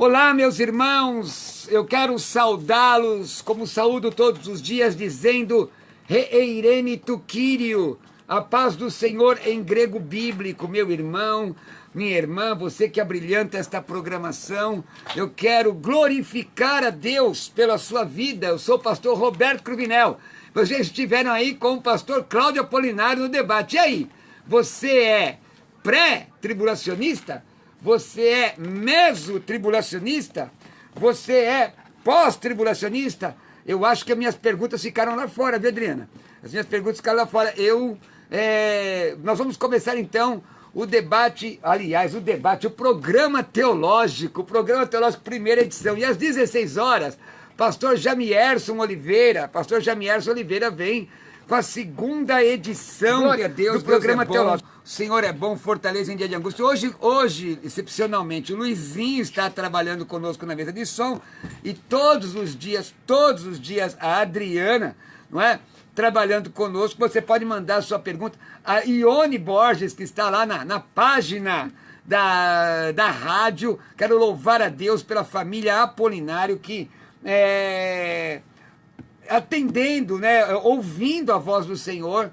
Olá, meus irmãos, eu quero saudá-los, como saúdo todos os dias, dizendo Reirene tu Kyrio, a paz do Senhor em grego bíblico, meu irmão, minha irmã, você que abrilhanta esta programação, eu quero glorificar a Deus pela sua vida. Eu sou o pastor Roberto Cruvinel, vocês estiveram aí com o pastor Cláudio Apolinário no debate. E aí, você é pré-tribulacionista? Você é meso-tribulacionista? Você é pós-tribulacionista? Eu acho que as minhas perguntas ficaram lá fora, viu, Adriana? As minhas perguntas ficaram lá fora. Nós vamos começar, então, o debate, o programa teológico, primeira edição. E às 16 horas, pastor Jamierson Oliveira vem com a segunda edição do programa teológico. O Senhor é bom, fortaleza em dia de angústia. Hoje, excepcionalmente, o Luizinho está trabalhando conosco na mesa de som e todos os dias, a Adriana, não é? Trabalhando conosco. Você pode mandar a sua pergunta. A Ione Borges, que está lá na página da rádio. Quero louvar a Deus pela família Apolinário que atendendo, né, ouvindo a voz do Senhor,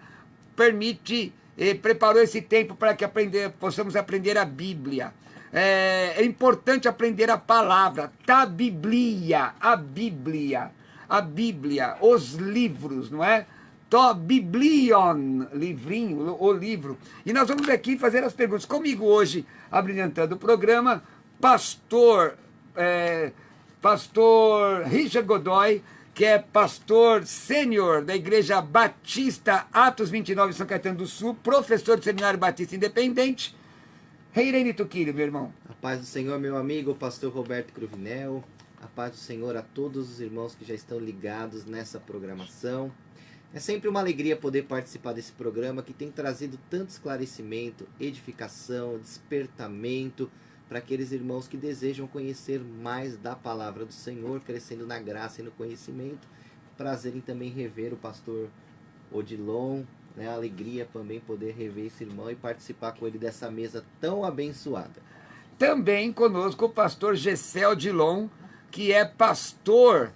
preparou esse tempo para que possamos aprender a Bíblia. É importante aprender a palavra, a Bíblia, os livros, não é? Biblion, livrinho, o livro. E nós vamos aqui fazer as perguntas. Comigo hoje, abrilhantando o programa, pastor Richard Godoy, que é pastor sênior da Igreja Batista Atos 29, São Caetano do Sul, professor do Seminário Batista Independente. Reirene tu Kyrio, meu irmão. A paz do Senhor, meu amigo, pastor Roberto Cruvinel. A paz do Senhor a todos os irmãos que já estão ligados nessa programação. É sempre uma alegria poder participar desse programa que tem trazido tanto esclarecimento, edificação, despertamento para aqueles irmãos que desejam conhecer mais da palavra do Senhor, crescendo na graça e no conhecimento. Prazer em também rever o pastor Odilon, né? Alegria também poder rever esse irmão e participar com ele dessa mesa tão abençoada. Também conosco o pastor Gessel Odilon, que é pastor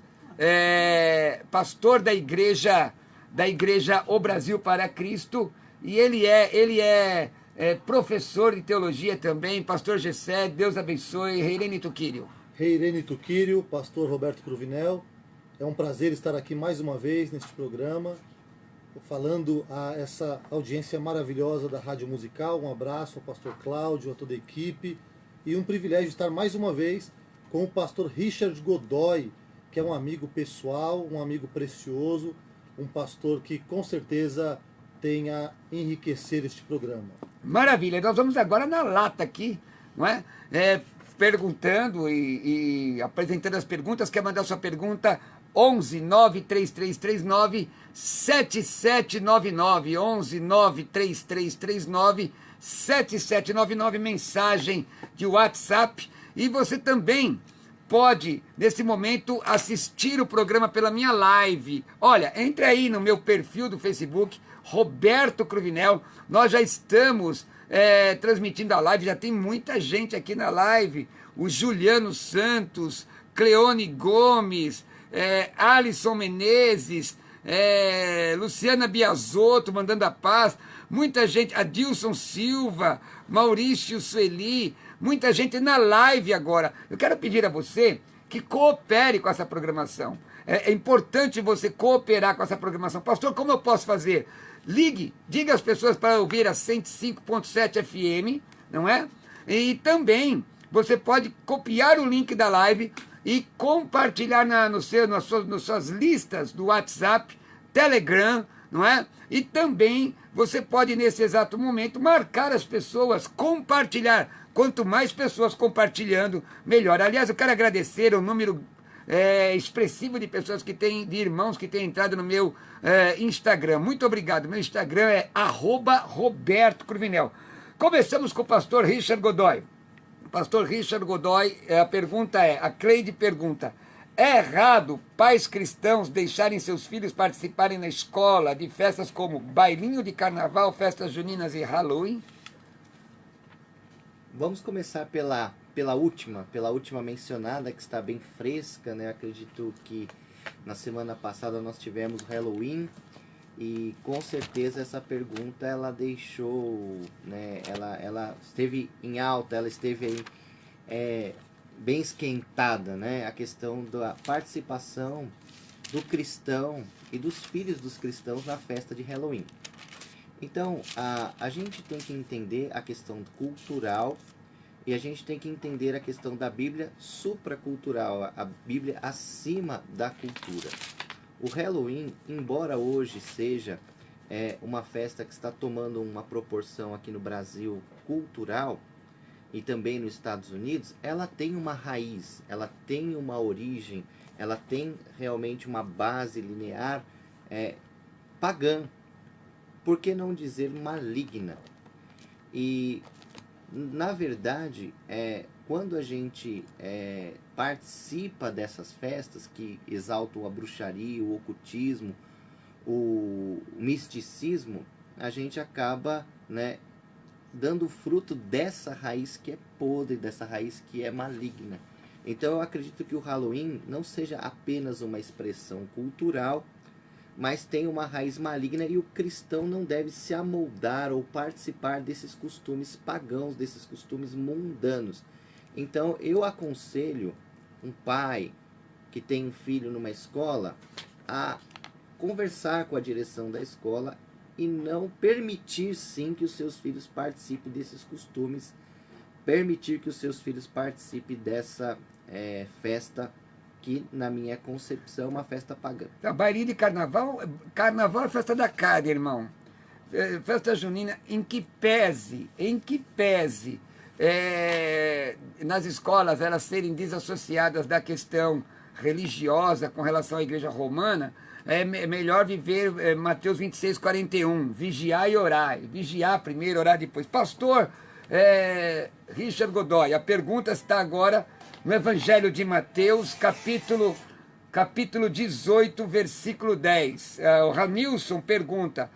da igreja O Brasil para Cristo, e ele é professor de teologia também. Pastor Gessé, Deus abençoe. Reirene tu Kyrio. Reirene tu Kyrio, pastor Roberto Cruvinel. É um prazer estar aqui mais uma vez neste programa, falando a essa audiência maravilhosa da Rádio Musical. Um abraço ao pastor Cláudio, a toda a equipe, e um privilégio estar mais uma vez com o pastor Richard Godoy, que é um amigo pessoal, um amigo precioso, um pastor que com certeza tem a enriquecer este programa. Maravilha, nós vamos agora na lata aqui, não é? Perguntando e apresentando as perguntas. Quer mandar sua pergunta? 11 93339 7799, 11 93339 7799, mensagem de WhatsApp. E você também pode, nesse momento, assistir o programa pela minha live. Olha, entre aí no meu perfil do Facebook, Roberto Cruvinel. Nós já estamos transmitindo a live, já tem muita gente aqui na live. O Juliano Santos, Cleone Gomes, Alisson Menezes, Luciana Biasotto mandando a paz, muita gente, Adilson Silva, Maurício Sueli, muita gente na live agora. Eu quero pedir a você que coopere com essa programação. É importante você cooperar com essa programação. Pastor, como eu posso fazer? Ligue, diga às pessoas para ouvir a 105.7 FM, não é? E também você pode copiar o link da live e compartilhar nas suas listas do WhatsApp, Telegram, não é? E também você pode, nesse exato momento, marcar as pessoas, compartilhar. Quanto mais pessoas compartilhando, melhor. Aliás, eu quero agradecer o número expressivo de pessoas de irmãos que têm entrado no meu Instagram. Muito obrigado. Meu Instagram é @Roberto Cruvinel. Começamos com o pastor Richard Godoy. Pastor Richard Godoy, a Cleide pergunta: é errado pais cristãos deixarem seus filhos participarem na escola de festas como bailinho de carnaval, festas juninas e Halloween? Vamos começar pela pela última mencionada, que está bem fresca, né? Acredito que na semana passada nós tivemos Halloween, e com certeza essa pergunta ela deixou, né? Ela esteve em alta, ela esteve aí bem esquentada, né? A questão da participação do cristão e dos filhos dos cristãos na festa de Halloween. Então, a gente tem que entender a questão cultural e a gente tem que entender a questão da Bíblia supracultural, a Bíblia acima da cultura. O Halloween, embora hoje seja uma festa que está tomando uma proporção aqui no Brasil cultural e também nos Estados Unidos, ela tem uma raiz, ela tem uma origem, ela tem realmente uma base linear pagã, por que não dizer maligna? E, na verdade, quando a gente participa dessas festas que exaltam a bruxaria, o ocultismo, o misticismo, a gente acaba, né, dando fruto dessa raiz que é podre, dessa raiz que é maligna. Então eu acredito que o Halloween não seja apenas uma expressão cultural, mas tem uma raiz maligna, e o cristão não deve se amoldar ou participar desses costumes pagãos, desses costumes mundanos. Então eu aconselho um pai que tem um filho numa escola a conversar com a direção da escola e não permitir sim que os seus filhos participem desses costumes, permitir que os seus filhos participem dessa festa que, na minha concepção, é uma festa pagã. A bailinho de carnaval, carnaval é festa da carne, irmão. Festa junina, em que pese nas escolas elas serem desassociadas da questão religiosa com relação à igreja romana, é melhor viver Mateus 26, 41, vigiar e orar. Vigiar primeiro, orar depois. Pastor Richard Godoy, a pergunta está agora no Evangelho de Mateus, capítulo 18, versículo 10. O Ranilson pergunta,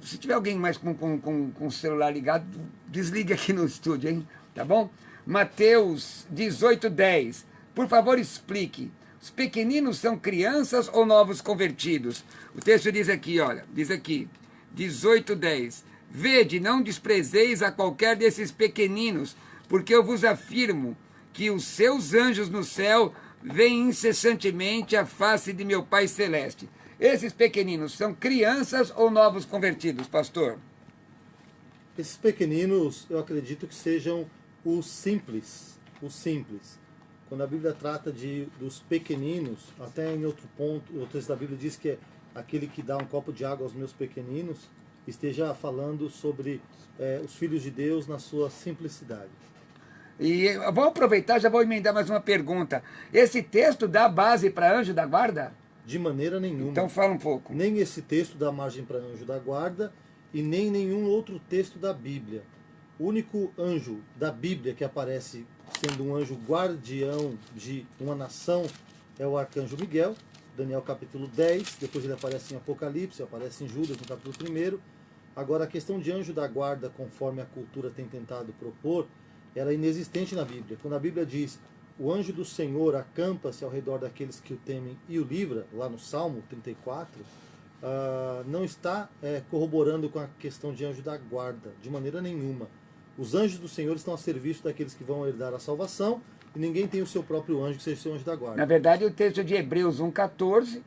se tiver alguém mais com o celular ligado, desligue aqui no estúdio, hein? Tá bom? Mateus 18, 10. Por favor, explique. Os pequeninos são crianças ou novos convertidos? O texto diz aqui, olha, 18, 10. Vede, não desprezeis a qualquer desses pequeninos, porque eu vos afirmo que os seus anjos no céu veem incessantemente a face de meu Pai Celeste. Esses pequeninos são crianças ou novos convertidos, pastor? Esses pequeninos, eu acredito que sejam os simples. Quando a Bíblia trata dos pequeninos, até em outro ponto, o texto da Bíblia diz que é aquele que dá um copo de água aos meus pequeninos, esteja falando sobre os filhos de Deus na sua simplicidade. E vou aproveitar, já vou emendar mais uma pergunta. Esse texto dá base para anjo da guarda? De maneira nenhuma. Então fala um pouco. Nem esse texto dá margem para anjo da guarda e nem nenhum outro texto da Bíblia. O único anjo da Bíblia que aparece sendo um anjo guardião de uma nação é o arcanjo Miguel, Daniel capítulo 10, depois ele aparece em Apocalipse, aparece em Judas no capítulo 1. Agora, a questão de anjo da guarda, conforme a cultura tem tentado propor, ela é inexistente na Bíblia. Quando a Bíblia diz, o anjo do Senhor acampa-se ao redor daqueles que o temem e o livra, lá no Salmo 34, não está corroborando com a questão de anjo da guarda, de maneira nenhuma. Os anjos do Senhor estão a serviço daqueles que vão herdar a salvação, e ninguém tem o seu próprio anjo que seja o seu anjo da guarda. Na verdade, o texto é de Hebreus 1,14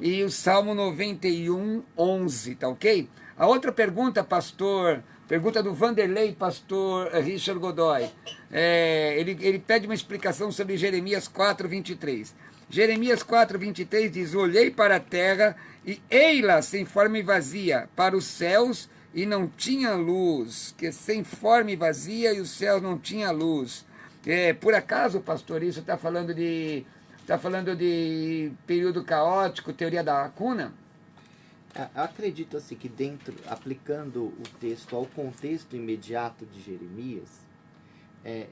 e o Salmo 91, 11, tá ok? A outra pergunta, pastor, pergunta do Vanderlei, pastor Richard Godoy. Ele pede uma explicação sobre Jeremias 4, 23. Jeremias 4, 23 diz, olhei para a terra e ei-la sem forma e vazia, para os céus e não tinha luz, que sem forma e vazia e os céus não tinha luz. Por acaso, pastor, isso está falando de período caótico, teoria da lacuna? Acredito assim que aplicando o texto ao contexto imediato de Jeremias,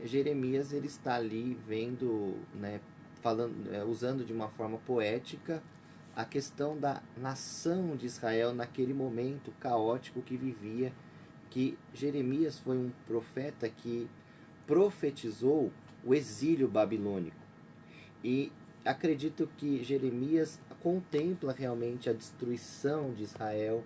Jeremias ele está ali vendo, né, usando de uma forma poética a questão da nação de Israel naquele momento caótico que vivia, que Jeremias foi um profeta que profetizou o exílio babilônico. E acredito que Jeremias contempla realmente a destruição de Israel,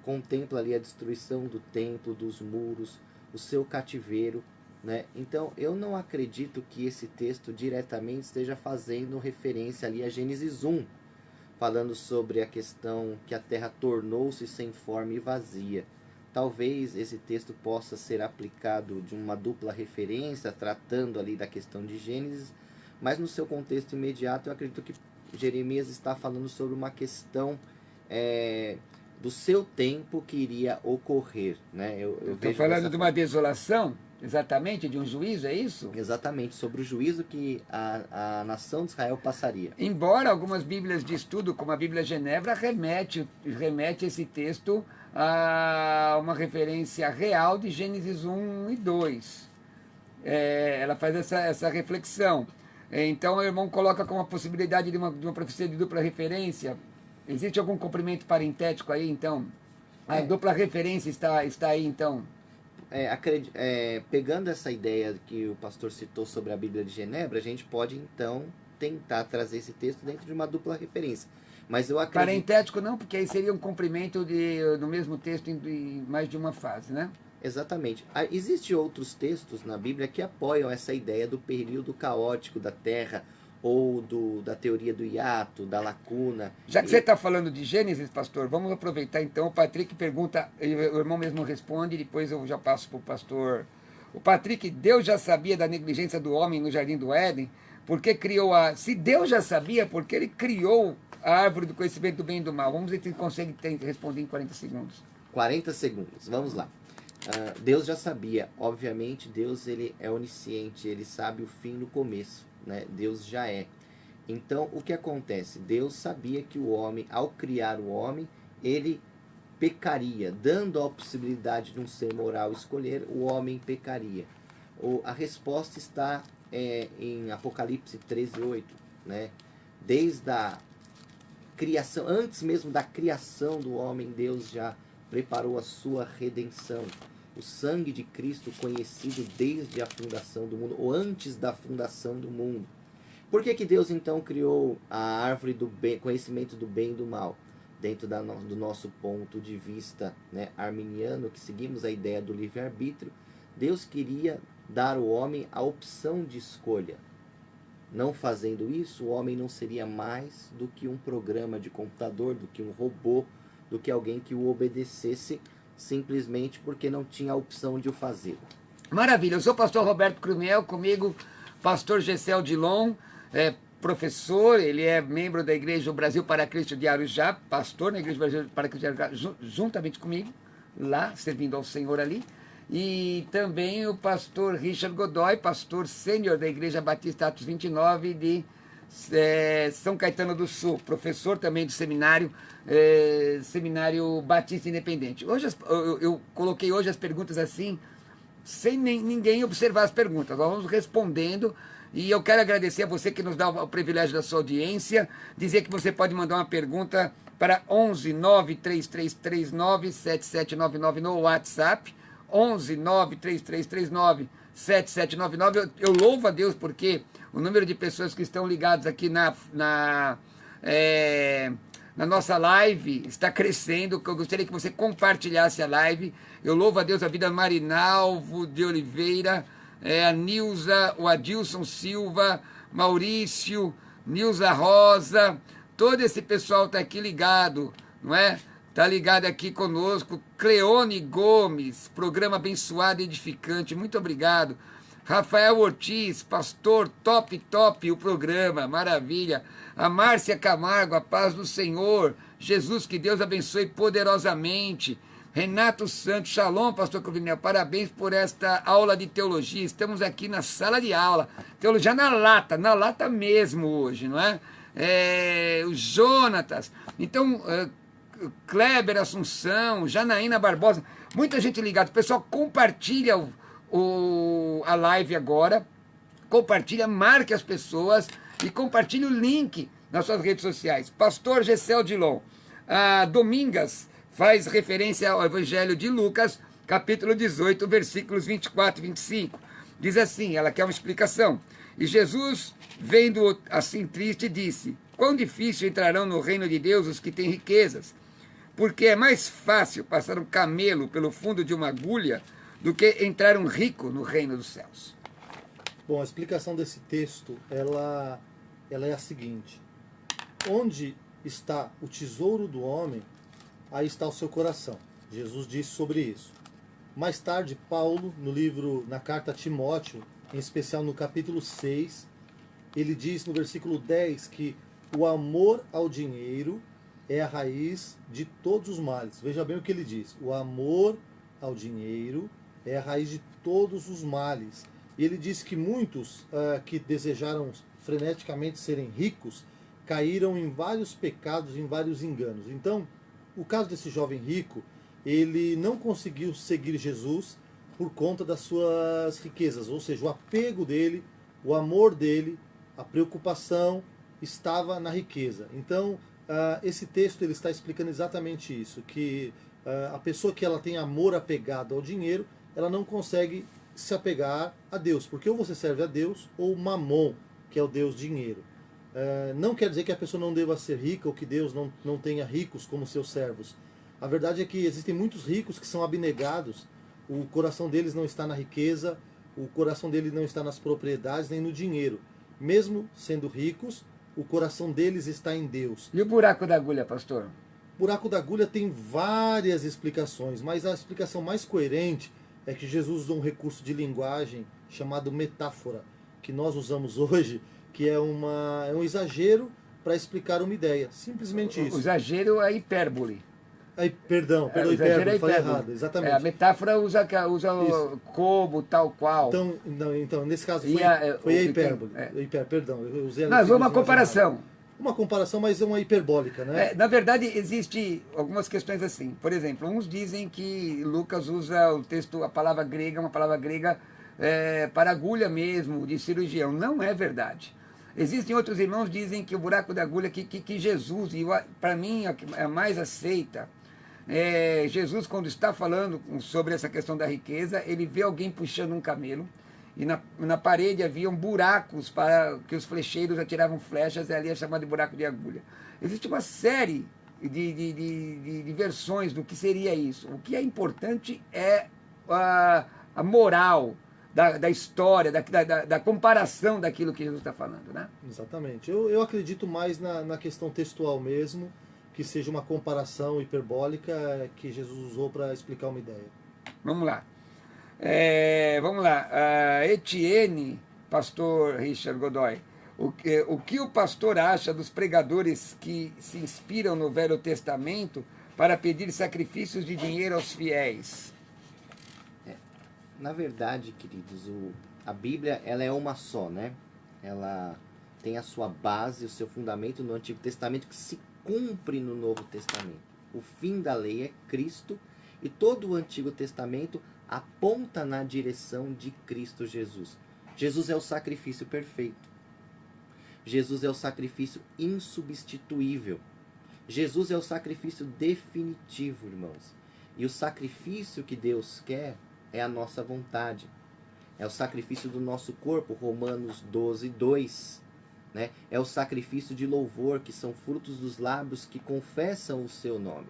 contempla ali a destruição do templo, dos muros, o seu cativeiro, né? Então eu não acredito que esse texto diretamente esteja fazendo referência ali a Gênesis 1, falando sobre a questão que a terra tornou-se sem forma e vazia. Talvez esse texto possa ser aplicado de uma dupla referência, tratando ali da questão de Gênesis, mas no seu contexto imediato eu acredito que Jeremias está falando sobre uma questão do seu tempo que iria ocorrer, né? Eu Estou falando de uma desolação, exatamente, de um juízo, é isso? Exatamente, sobre o juízo que a nação de Israel passaria. Embora algumas bíblias de estudo, como a Bíblia Genebra, remete esse texto a uma referência real de Gênesis 1 e 2. Ela faz essa reflexão. Então o irmão coloca como a possibilidade de uma profecia de dupla referência. Existe algum comprimento parentético aí, então? A dupla referência está aí, então? Pegando essa ideia que o pastor citou sobre a Bíblia de Genebra, a gente pode, então, tentar trazer esse texto dentro de uma dupla referência. Mas eu acredito... Parentético não, porque aí seria um comprimento do mesmo texto em mais de uma fase, né? Exatamente. Existem outros textos na Bíblia que apoiam essa ideia do período caótico da Terra, ou da teoria do hiato, da lacuna. Já que você está falando de Gênesis, pastor, vamos aproveitar então. O Patrick pergunta, o irmão mesmo responde, depois eu já passo para o pastor. O Patrick, Deus já sabia da negligência do homem no Jardim do Éden? Porque criou Se Deus já sabia, por que ele criou a árvore do conhecimento do bem e do mal? Vamos ver se ele consegue responder em 40 segundos. 40 segundos, vamos lá. Deus já sabia, obviamente, Deus ele é onisciente, ele sabe o fim do começo, né? Deus já é. Então, o que acontece? Deus sabia que o homem, ao criar o homem, ele pecaria, dando a possibilidade de um ser moral escolher, o homem pecaria. A resposta está em Apocalipse 13:8, né? Desde a criação, antes mesmo da criação do homem, Deus já preparou a sua redenção. O sangue de Cristo conhecido desde a fundação do mundo, ou antes da fundação do mundo. Por que Deus então criou a árvore do bem, conhecimento do bem e do mal? Dentro do nosso ponto de vista, né, arminiano, que seguimos a ideia do livre-arbítrio, Deus queria dar ao homem a opção de escolha. Não fazendo isso, o homem não seria mais do que um programa de computador, do que um robô, do que alguém que o obedecesse simplesmente porque não tinha a opção de o fazer. Maravilha, eu sou o pastor Roberto Cruvinel, comigo pastor Gessel Dilon, professor, ele é membro da Igreja Brasil para Cristo de Arujá, pastor na Igreja Brasil para Cristo de Arujá, juntamente comigo, lá, servindo ao Senhor ali, e também o pastor Richard Godoy, pastor sênior da Igreja Batista Atos 29 de São Caetano do Sul, professor também do seminário Batista Independente. Hoje eu coloquei hoje as perguntas assim, sem ninguém observar as perguntas. Nós vamos respondendo e eu quero agradecer a você que nos dá o privilégio da sua audiência, dizer que você pode mandar uma pergunta para 11 93339 7799 no WhatsApp, 11 93339 7799. Eu louvo a Deus porque o número de pessoas que estão ligadas aqui na nossa live está crescendo. Eu gostaria que você compartilhasse a live. Eu louvo a Deus a vida Marinalvo de Oliveira, a Nilza, o Adilson Silva, Maurício, Nilza Rosa, todo esse pessoal está aqui ligado, não é? Está ligado aqui conosco. Cleone Gomes, programa abençoado e edificante, muito obrigado. Rafael Ortiz, pastor, top o programa, maravilha. A Márcia Camargo, a paz do Senhor. Jesus, que Deus abençoe poderosamente. Renato Santos, shalom, pastor Cruvinel, parabéns por esta aula de teologia. Estamos aqui na sala de aula, teologia na lata mesmo hoje, não é? O Jonatas, então, Kleber Assunção, Janaína Barbosa, muita gente ligada. Pessoal, compartilha a live agora, compartilha, marque as pessoas e compartilhe o link nas suas redes sociais. Pastor Gessel Dilon, Domingas faz referência ao Evangelho de Lucas, capítulo 18, versículos 24 e 25. Diz assim, ela quer uma explicação. E Jesus, vendo assim triste, disse: quão difícil entrarão no reino de Deus os que têm riquezas, porque é mais fácil passar um camelo pelo fundo de uma agulha do que entrar um rico no reino dos céus. Bom, a explicação desse texto, ela é a seguinte: onde está o tesouro do homem, aí está o seu coração. Jesus disse sobre isso. Mais tarde, Paulo, na carta a Timóteo, em especial no capítulo 6, ele diz no versículo 10 que o amor ao dinheiro é a raiz de todos os males. Veja bem o que ele diz. O amor ao dinheiro é a raiz de todos os males. E ele diz que muitos que desejaram freneticamente serem ricos caíram em vários pecados, em vários enganos. Então, o caso desse jovem rico, ele não conseguiu seguir Jesus por conta das suas riquezas, ou seja, o apego dele, o amor dele, a preocupação estava na riqueza. Então, esse texto ele está explicando exatamente isso, que a pessoa que ela tem amor apegado ao dinheiro, ela não consegue se apegar a Deus, porque ou você serve a Deus ou Mamon, que é o Deus dinheiro. Não quer dizer que a pessoa não deva ser rica ou que Deus não tenha ricos como seus servos. A verdade é que existem muitos ricos que são abnegados, o coração deles não está na riqueza, o coração deles não está nas propriedades nem no dinheiro. Mesmo sendo ricos, o coração deles está em Deus. E o buraco da agulha, pastor? O buraco da agulha tem várias explicações, mas a explicação mais coerente é que Jesus usou um recurso de linguagem chamado metáfora, que nós usamos hoje, que é um exagero para explicar uma ideia. Simplesmente isso. O exagero é hipérbole. Perdão, hipérbole, falei errado, exatamente. A metáfora usa como, tal qual. Então nesse caso foi a hipérbole. Perdão, eu usei a Mas uma comparação. Uma comparação, mas é uma hiperbólica, né? Na verdade, existe algumas questões assim. Por exemplo, uns dizem que Lucas usa o texto, a palavra grega, uma palavra grega para agulha mesmo, de cirurgião. Não é verdade. Existem outros irmãos que dizem que o buraco da agulha, que Jesus, e para mim é a mais aceita, Jesus, quando está falando sobre essa questão da riqueza, ele vê alguém puxando um camelo, e na parede haviam buracos para que os flecheiros atiravam flechas, e ali é chamado de buraco de agulha. Existe uma série de versões do que seria isso. O que é importante é a moral da história, da comparação daquilo que Jesus está falando, né? Exatamente. Eu acredito mais na questão textual mesmo, que seja uma comparação hiperbólica que Jesus usou para explicar uma ideia. Vamos lá. Etienne, pastor Richard Godoy, o que o pastor acha dos pregadores que se inspiram no Velho Testamento para pedir sacrifícios de dinheiro aos fiéis? Na verdade, queridos, a Bíblia ela é uma só, né? Ela tem a sua base, o seu fundamento no Antigo Testamento que se cumpre no Novo Testamento. O fim da lei é Cristo e todo o Antigo Testamento aponta na direção de Cristo Jesus. Jesus é o sacrifício perfeito. Jesus é o sacrifício insubstituível. Jesus é o sacrifício definitivo, irmãos. E o sacrifício que Deus quer é a nossa vontade. É o sacrifício do nosso corpo, Romanos 12, 2. Né? É o sacrifício de louvor, que são frutos dos lábios que confessam o seu nome.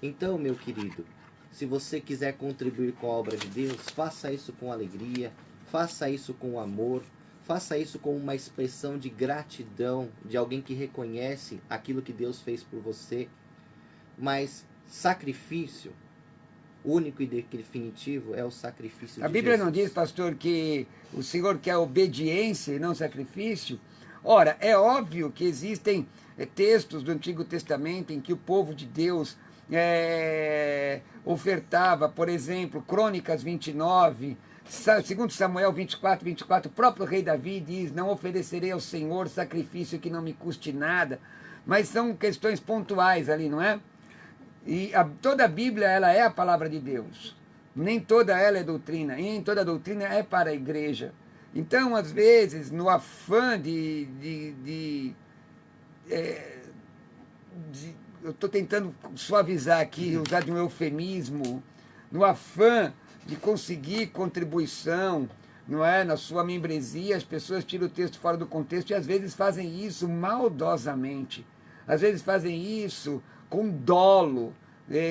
Então, meu querido, se você quiser contribuir com a obra de Deus, faça isso com alegria, faça isso com amor, faça isso com uma expressão de gratidão, de alguém que reconhece aquilo que Deus fez por você. Mas sacrifício único e definitivo é o sacrifício de Jesus. A Bíblia não diz, pastor, que o Senhor quer obediência e não sacrifício? Ora, é óbvio que existem textos do Antigo Testamento em que o povo de Deus ofertava, por exemplo, Crônicas 29, 2 Samuel 24, 24, o próprio rei Davi diz: não oferecerei ao Senhor sacrifício que não me custe nada. Mas são questões pontuais ali, não é? E toda a Bíblia ela é a palavra de Deus. Nem toda ela é doutrina, e nem toda doutrina é para a igreja. Então, às vezes, no afã eu estou tentando suavizar aqui, usar de um eufemismo, no afã de conseguir contribuição, não é? Na sua membresia, as pessoas tiram o texto fora do contexto e às vezes fazem isso maldosamente. Às vezes fazem isso com dolo,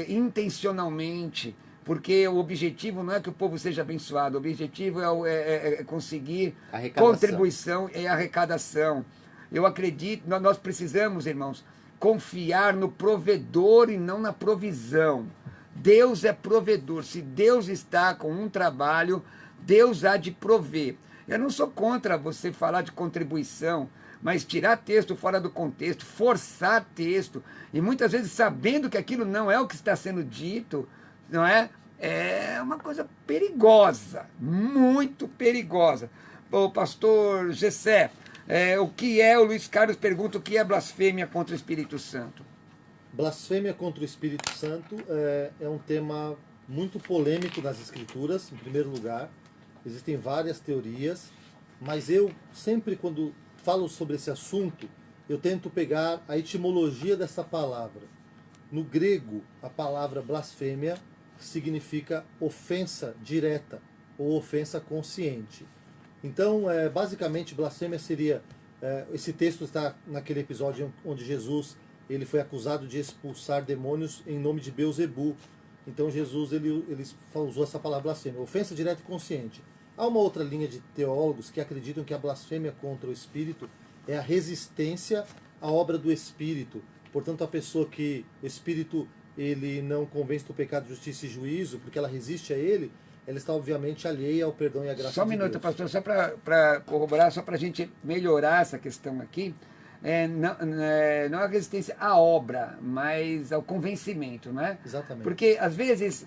intencionalmente, porque o objetivo não é que o povo seja abençoado, o objetivo é conseguir contribuição e arrecadação. Eu acredito, nós precisamos, irmãos, confiar no provedor e não na provisão. Deus é provedor. Se Deus está com um trabalho, Deus há de prover. Eu não sou contra você falar de contribuição, mas tirar texto fora do contexto, forçar texto, e muitas vezes sabendo que aquilo não é o que está sendo dito, não é? É uma coisa perigosa, muito perigosa. O pastor Gessé, o que é, o Luiz Carlos pergunta, o que é blasfêmia contra o Espírito Santo? Blasfêmia contra o Espírito Santo é um tema muito polêmico nas Escrituras, em primeiro lugar. Existem várias teorias, mas eu sempre, quando falo sobre esse assunto, eu tento pegar a etimologia dessa palavra. No grego, a palavra blasfêmia significa ofensa direta ou ofensa consciente. Então, basicamente, blasfêmia seria... esse texto está naquele episódio onde Jesus ele foi acusado de expulsar demônios em nome de Beelzebu. Então, Jesus ele usou essa palavra blasfêmia, ofensa direta e consciente. Há uma outra linha de teólogos que acreditam que a blasfêmia contra o Espírito é a resistência à obra do Espírito. Portanto, a pessoa que o Espírito ele não convence do pecado, justiça e juízo, porque ela resiste a ele, ela está obviamente alheia ao perdão e à graça de Deus. Só um minuto, pastor, só para corroborar, só para a gente melhorar essa questão aqui. Não a resistência à obra, mas ao convencimento, não é? Exatamente. Porque, às vezes,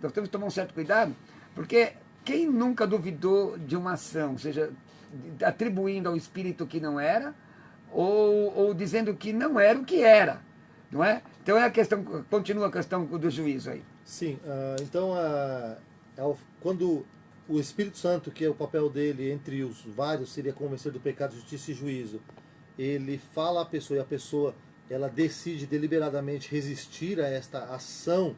nós temos que tomar um certo cuidado, porque quem nunca duvidou de uma ação, seja atribuindo ao Espírito que não era, ou dizendo que não era o que era, não é? Então, continua a questão do juízo aí. Sim, então, quando o Espírito Santo, que é o papel dele entre os vários, seria convencer do pecado, justiça e juízo, ele fala à pessoa e a pessoa ela decide deliberadamente resistir a esta ação,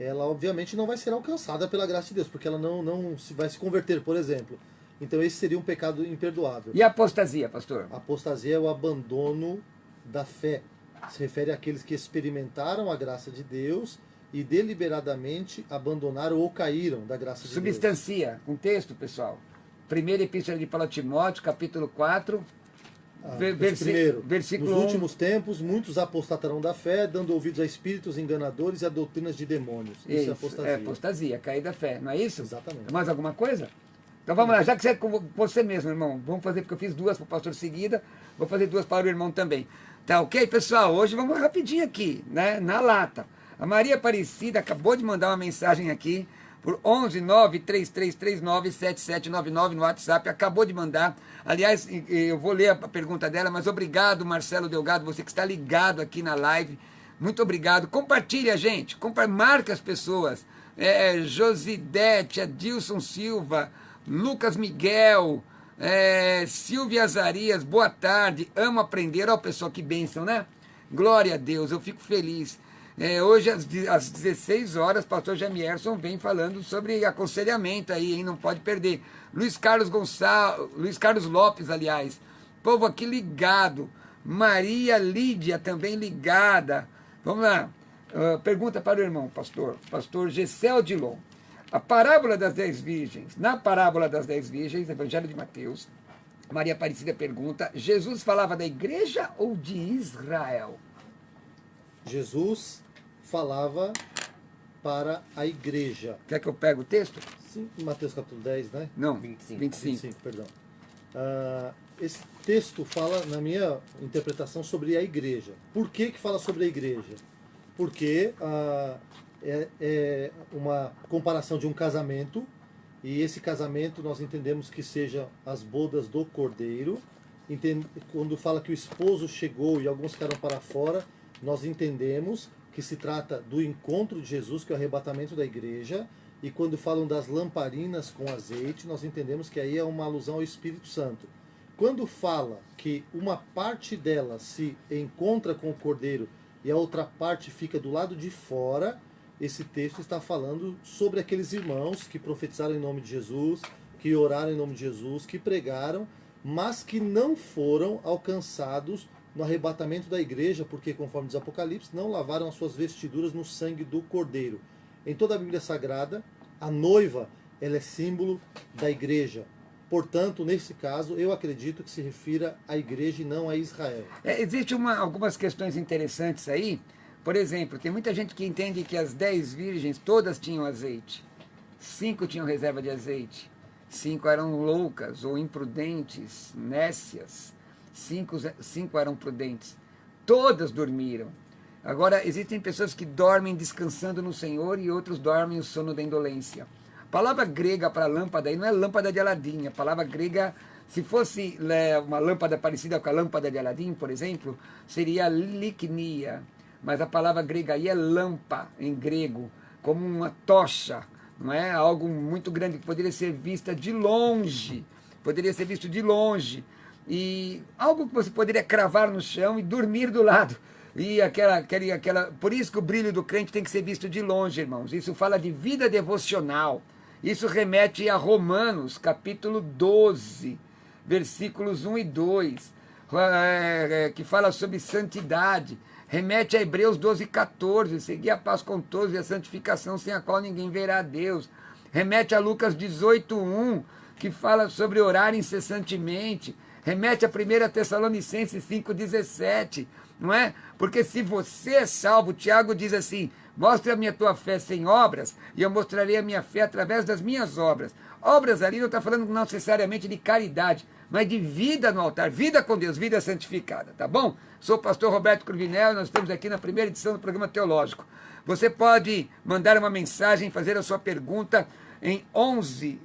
ela obviamente não vai ser alcançada pela graça de Deus, porque ela não vai se converter, por exemplo. Então esse seria um pecado imperdoável. E a apostasia, pastor? A apostasia é o abandono da fé. Se refere àqueles que experimentaram a graça de Deus e deliberadamente abandonaram ou caíram da graça de Deus. Substancia, um texto, pessoal. Primeira Epístola de Paulo a Timóteo, capítulo 4, versículo Nos 1. últimos tempos, muitos apostatarão da fé, dando ouvidos a espíritos enganadores e a doutrinas de demônios. Isso é apostasia. É apostasia, cair da fé, não é isso? Exatamente. Mais alguma coisa? Então vamos lá, já que você é com você mesmo, irmão, vamos fazer, porque eu fiz duas para o pastor seguida, vou fazer duas para o irmão também. Tá ok, pessoal? Hoje vamos rapidinho aqui, né? Na lata. A Maria Aparecida acabou de mandar uma mensagem aqui por 11933397799 no WhatsApp, acabou de mandar. Aliás, eu vou ler a pergunta dela, mas obrigado, Marcelo Delgado, você que está ligado aqui na live. Muito obrigado. Compartilha, gente. Marca as pessoas. Josidete, Adilson Silva, Lucas Miguel, Silvia Azarias, boa tarde. Amo aprender. Olha, pessoal, que bênção, né? Glória a Deus, eu fico feliz. Hoje, às 16 horas, pastor Jamierson vem falando sobre aconselhamento aí, hein? Não pode perder. Luiz Carlos Lopes, aliás. Povo aqui ligado. Maria Lídia também ligada. Vamos lá. Pergunta para o irmão, pastor Gessel Dilon. Na parábola das 10 virgens, Evangelho de Mateus, Maria Aparecida pergunta, Jesus falava da igreja ou de Israel? Jesus falava para a igreja. Quer que eu pegue o texto? Sim, Mateus capítulo 10, né? Não, 25. 25. Perdão. Esse texto fala, na minha interpretação, sobre a igreja. Por que fala sobre a igreja? Porque é uma comparação de um casamento, e esse casamento nós entendemos que seja as bodas do Cordeiro. Quando fala que o esposo chegou e alguns ficaram para fora, nós entendemos que se trata do encontro de Jesus, que é o arrebatamento da igreja, e quando falam das lamparinas com azeite, nós entendemos que aí é uma alusão ao Espírito Santo. Quando fala que uma parte dela se encontra com o Cordeiro e a outra parte fica do lado de fora, esse texto está falando sobre aqueles irmãos que profetizaram em nome de Jesus, que oraram em nome de Jesus, que pregaram, mas que não foram alcançados no arrebatamento da igreja, porque, conforme diz Apocalipse, não lavaram as suas vestiduras no sangue do Cordeiro. Em toda a Bíblia Sagrada, a noiva, ela é símbolo da igreja. Portanto, nesse caso, eu acredito que se refira à igreja e não a Israel. Existem algumas questões interessantes aí. Por exemplo, tem muita gente que entende que as 10 virgens todas tinham azeite. 5 tinham reserva de azeite. 5 eram loucas ou imprudentes, nécias. 5 eram prudentes. Todas dormiram. Agora, existem pessoas que dormem descansando no Senhor e outros dormem o sono da indolência. A palavra grega para lâmpada aí não é lâmpada de Aladim. A palavra grega, se fosse uma lâmpada parecida com a lâmpada de Aladim, por exemplo, seria liknia. Mas a palavra grega aí é lampa, em grego, como uma tocha, não é? Algo muito grande que poderia ser vista de longe. Poderia ser visto de longe. E algo que você poderia cravar no chão e dormir do lado. E por isso que o brilho do crente tem que ser visto de longe, irmãos. Isso fala de vida devocional. Isso remete a Romanos, capítulo 12, versículos 1 e 2, que fala sobre santidade. Remete a Hebreus 12, 14, seguir a paz com todos e a santificação sem a qual ninguém verá a Deus. Remete a Lucas 18, 1, que fala sobre orar incessantemente. Remete a 1 Tessalonicenses 5,17, não é? Porque se você é salvo, Tiago diz assim, mostre a minha tua fé sem obras, e eu mostrarei a minha fé através das minhas obras. Obras ali não está falando não necessariamente de caridade, mas de vida no altar, vida com Deus, vida santificada, tá bom? Sou o pastor Roberto Cruvinel, nós estamos aqui na primeira edição do programa teológico. Você pode mandar uma mensagem, fazer a sua pergunta em 11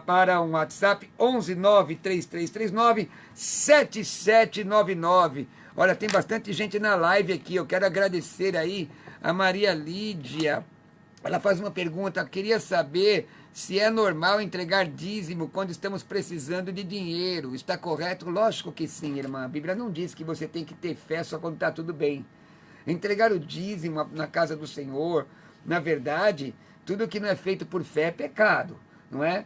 para um WhatsApp 11-93339-7799. Olha, tem bastante gente na live aqui. Eu quero agradecer aí a Maria Lídia. Ela faz uma pergunta, queria saber se é normal entregar dízimo quando estamos precisando de dinheiro. Está correto? Lógico que sim, irmã. A Bíblia não diz que você tem que ter fé só quando está tudo bem. Entregar o dízimo na casa do Senhor, na verdade, tudo que não é feito por fé é pecado, não é?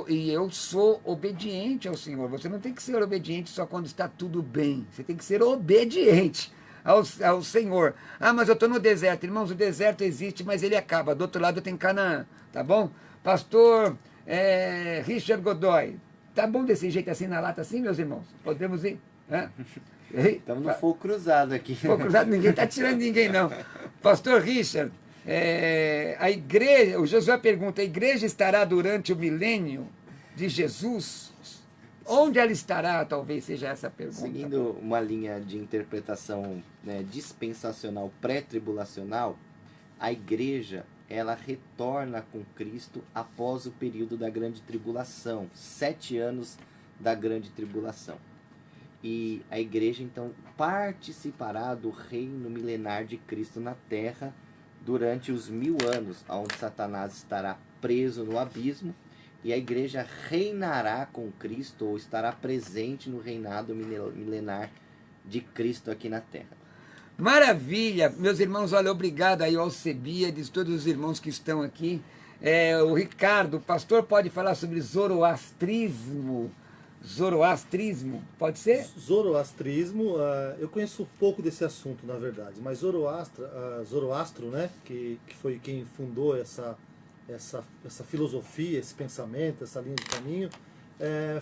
Eu sou obediente ao Senhor. Você não tem que ser obediente só quando está tudo bem. Você tem que ser obediente ao Senhor. Ah, mas eu estou no deserto. Irmãos, o deserto existe, mas ele acaba. Do outro lado tem Canaã, tá bom? Pastor Richard Godoy, tá bom desse jeito assim, na lata assim, meus irmãos? Podemos ir? Estamos no fogo cruzado aqui. Fogo cruzado, ninguém está tirando ninguém, não. Pastor Richard, a igreja, o Josué pergunta, a igreja estará durante o milênio de Jesus? Onde ela estará? Talvez seja essa a pergunta. Seguindo uma linha de interpretação, né, dispensacional, pré-tribulacional, a igreja, ela retorna com Cristo após o período da grande tribulação, 7 anos da grande tribulação. E a igreja, então, participará do reino milenar de Cristo na terra durante os 1000 anos, onde Satanás estará preso no abismo, e a igreja reinará com Cristo, ou estará presente no reinado milenar de Cristo aqui na terra. Maravilha! Meus irmãos, olha, obrigado aí ao Alcebiades, todos os irmãos que estão aqui. O Ricardo, o pastor pode falar sobre zoroastrismo? Zoroastrismo, pode ser? Zoroastrismo, eu conheço pouco desse assunto, na verdade, mas Zoroastro, né, que foi quem fundou essa filosofia, esse pensamento, essa linha de caminho,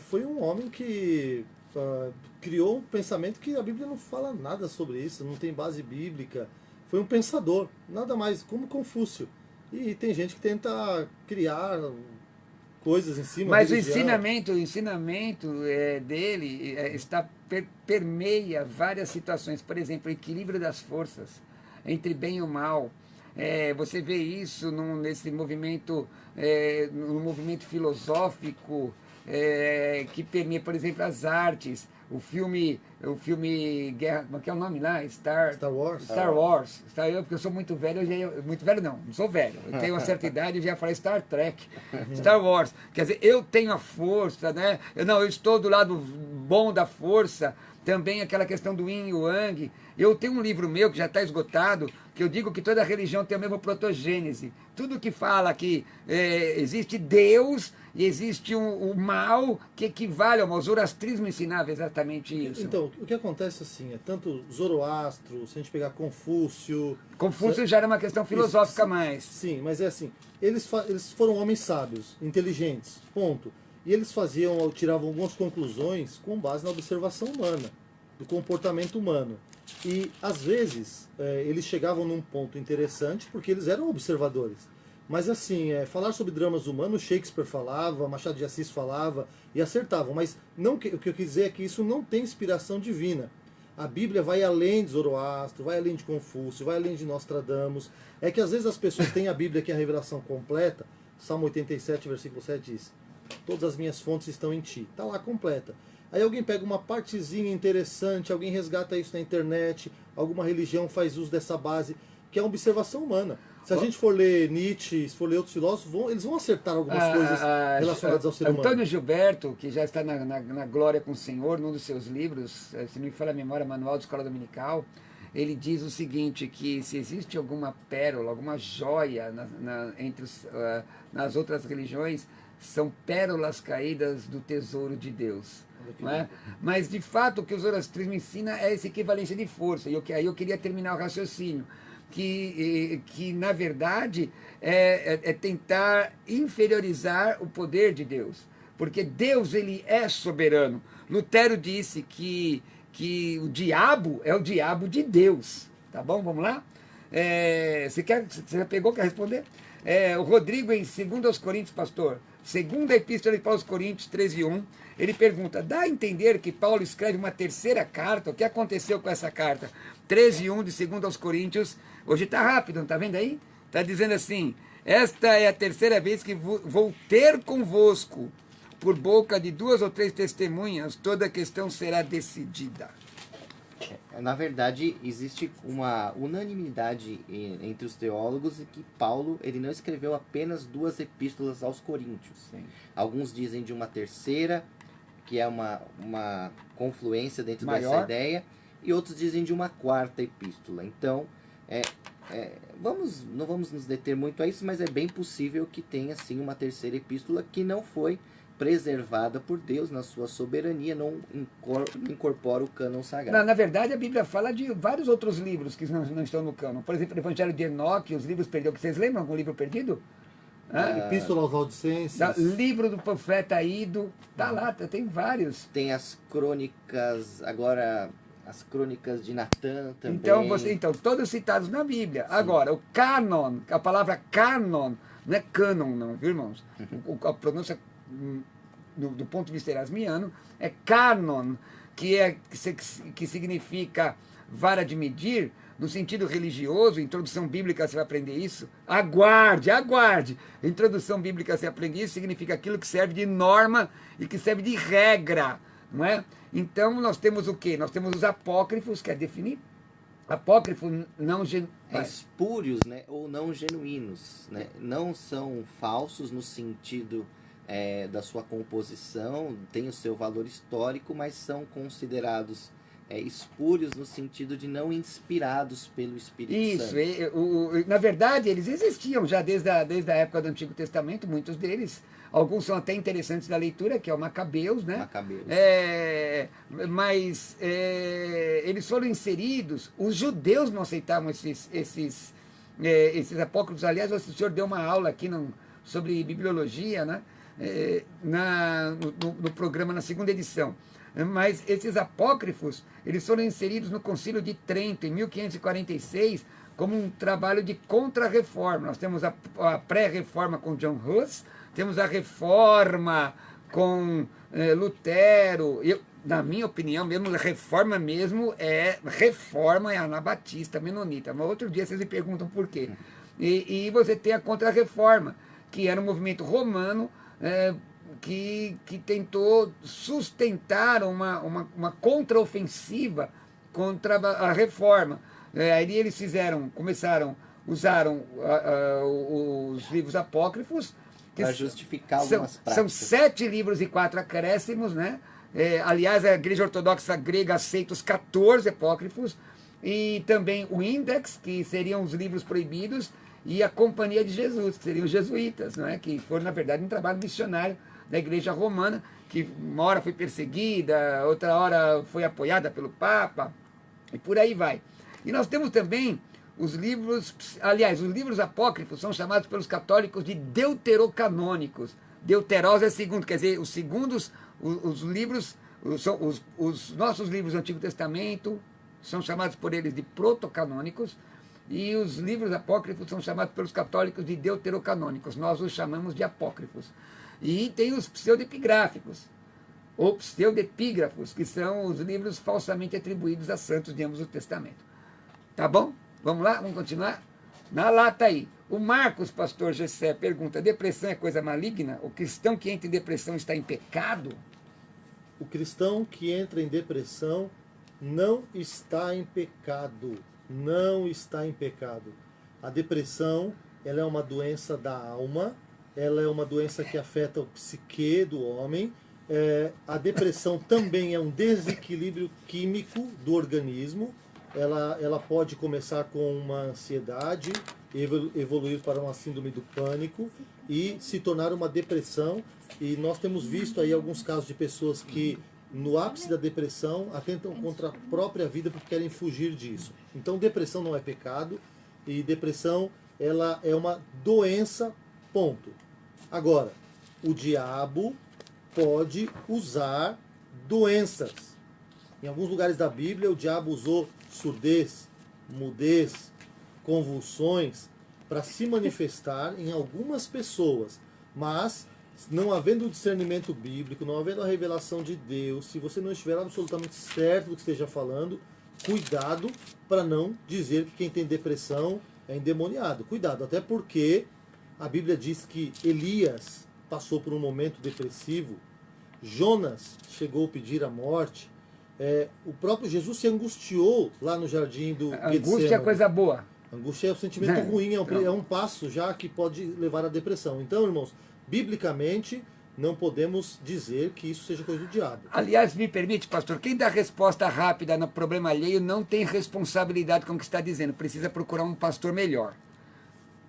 foi um homem que criou um pensamento que a Bíblia não fala nada sobre isso, não tem base bíblica. Foi um pensador, nada mais, como Confúcio. E tem gente que tenta criar coisas em cima. Mas o ensinamento dele permeia várias situações. Por exemplo, o equilíbrio das forças entre bem e o mal. Você vê isso nesse movimento, no movimento filosófico que permeia, por exemplo, as artes. o filme Guerra, como é que é o nome lá? Star Wars. Star Wars. Porque eu sou muito velho, muito velho não sou velho. Eu tenho uma certa idade e já falei Star Trek. Star Wars. Quer dizer, eu tenho a força, né? Eu estou do lado bom da força. Também aquela questão do yin e o yang. Eu tenho um livro meu que já está esgotado, que eu digo que toda religião tem a mesma protogênese. Tudo que fala que existe Deus e existe o mal que equivale ao mal. O zoroastrismo ensinava exatamente isso. Então, o que acontece assim, é tanto Zoroastro, se a gente pegar Confúcio... Confúcio já era uma questão filosófica mais. Sim, mas é assim, eles foram homens sábios, inteligentes, ponto. E eles tiravam algumas conclusões com base na observação humana, do comportamento humano. E, às vezes, eles chegavam num ponto interessante porque eles eram observadores. Mas, assim, falar sobre dramas humanos, Shakespeare falava, Machado de Assis falava e acertavam. Mas o que eu quis dizer é que isso não tem inspiração divina. A Bíblia vai além de Zoroastro, vai além de Confúcio, vai além de Nostradamus. É que, às vezes, as pessoas têm a Bíblia, que é a revelação completa. Salmo 87, versículo 7 diz: todas as minhas fontes estão em ti. Está lá completa. Aí alguém pega uma partezinha interessante, alguém resgata isso na internet, alguma religião faz uso dessa base, que é a observação humana. Se a gente for ler Nietzsche, se for ler outros filósofos, eles vão acertar algumas coisas relacionadas ao ser humano. Antônio Gilberto, que já está na glória com o Senhor, num dos seus livros, se não me falha a memória, Manual de Escola Dominical, ele diz o seguinte, que se existe alguma pérola, alguma joia nas outras religiões, são pérolas caídas do tesouro de Deus. Não é? Mas, de fato, o que o zoroastrismo ensina é essa equivalência de força. E aí eu queria terminar o raciocínio. Que na verdade, é tentar inferiorizar o poder de Deus. Porque Deus, ele é soberano. Lutero disse que o diabo é o diabo de Deus. Tá bom? Vamos lá? Você já pegou? Quer responder? O Rodrigo, em 2 Coríntios, pastor, segunda epístola de Paulo aos Coríntios 13:1, ele pergunta, dá a entender que Paulo escreve uma terceira carta? O que aconteceu com essa carta? 13:1 de 2 aos Coríntios, hoje está rápido, não está vendo aí? Está dizendo assim, esta é a terceira vez que vou ter convosco, por boca de 2 ou 3 testemunhas, toda a questão será decidida. Na verdade, existe uma unanimidade entre os teólogos em que Paulo ele não escreveu apenas 2 epístolas aos Coríntios. Sim. Alguns dizem de uma terceira, que é uma confluência dentro maior dessa ideia, e outros dizem de uma 4ª epístola. Então, não vamos nos deter muito a isso, mas é bem possível que tenha sim uma terceira epístola que não foi preservada por Deus na sua soberania, não incorpora o cânon sagrado. Na verdade, a Bíblia fala de vários outros livros que não estão no cânon. Por exemplo, o Evangelho de Enoque, os livros perdidos. Vocês lembram algum livro perdido? Epístola aos Valdicenses. Livro do profeta Ido. Tá lá, tem vários. Tem as crônicas, agora as crônicas de Natã também. Então, todos citados na Bíblia. Sim. Agora, o cânon, a palavra cânon, não é cânon não, viu, irmãos? A pronúncia do ponto de vista erasmiano é cânon, que significa vara de medir. No sentido religioso, introdução bíblica, você vai aprender isso. Aguarde. Introdução bíblica, você aprende isso, significa aquilo que serve de norma e que serve de regra, não é? Então, nós temos o quê? Nós temos os apócrifos, quer definir? Apócrifo não espúrios, né? Ou não genuínos, né? Não são falsos no sentido da sua composição, tem o seu valor histórico, mas são considerados espúrios no sentido de não inspirados pelo Espírito Santo. Isso, na verdade eles existiam já desde a época do Antigo Testamento, muitos deles, alguns são até interessantes da leitura, que é o Macabeus, né? Macabeus. Mas eles foram inseridos, os judeus não aceitavam esses apócrifos. Aliás, o senhor deu uma aula aqui sobre bibliologia, né? No programa, na 2ª edição. Mas esses apócrifos, eles foram inseridos no Concílio de Trento, em 1546, como um trabalho de contra-reforma. Nós temos a pré-reforma com John Hus, temos a reforma com Lutero. Na minha opinião, mesmo reforma é anabatista, menonita. Mas outro dia vocês me perguntam por quê. E você tem a contra-reforma, que era um movimento romano, que tentou sustentar uma contraofensiva contra a reforma. Aí eles usaram os livros apócrifos, que para justificar algumas práticas. São 7 livros e 4 acréscimos, né? Aliás, a Igreja Ortodoxa Grega aceita os 14 apócrifos, e também o Índex, que seriam os livros proibidos, e a Companhia de Jesus, que seriam os jesuítas, não é? Que foram, na verdade, um trabalho missionário da Igreja Romana, que uma hora foi perseguida, outra hora foi apoiada pelo Papa, e por aí vai. E nós temos também os livros apócrifos são chamados pelos católicos de deuterocanônicos. Deuteros é segundo, quer dizer, os segundos, os livros, os nossos livros do Antigo Testamento são chamados por eles de protocanônicos, e os livros apócrifos são chamados pelos católicos de deuterocanônicos. Nós os chamamos de apócrifos. E tem os pseudepigráficos, ou pseudepígrafos, que são os livros falsamente atribuídos a santos de ambos o Testamento. Tá bom? Vamos lá? Vamos continuar? Na lata aí. O Marcos, pastor Gessé, pergunta: depressão é coisa maligna? O cristão que entra em depressão está em pecado? O cristão que entra em depressão não está em pecado. Não está em pecado. A depressão, ela é uma doença da alma, ela é uma doença que afeta o psique do homem. A depressão também é um desequilíbrio químico do organismo. Ela pode começar com uma ansiedade, evoluir para uma síndrome do pânico e se tornar uma depressão. E nós temos visto aí alguns casos de pessoas que, no ápice da depressão, atentam contra a própria vida porque querem fugir disso. Então, depressão não é pecado, e depressão, ela é uma doença, ponto. Agora, o diabo pode usar doenças. Em alguns lugares da Bíblia, o diabo usou surdez, mudez, convulsões para se manifestar em algumas pessoas. Mas, não havendo discernimento bíblico, não havendo a revelação de Deus, se você não estiver absolutamente certo do que esteja falando, cuidado para não dizer que quem tem depressão é endemoniado. Cuidado, até porque a Bíblia diz que Elias passou por um momento depressivo, Jonas chegou a pedir a morte, o próprio Jesus se angustiou lá no jardim do Getsemane. Angústia é coisa boa. Angústia é um sentimento ruim, é um passo já que pode levar à depressão. Então, irmãos, biblicamente, não podemos dizer que isso seja coisa do diabo. Aliás, me permite, pastor, quem dá resposta rápida no problema alheio não tem responsabilidade com o que está dizendo. Precisa procurar um pastor melhor.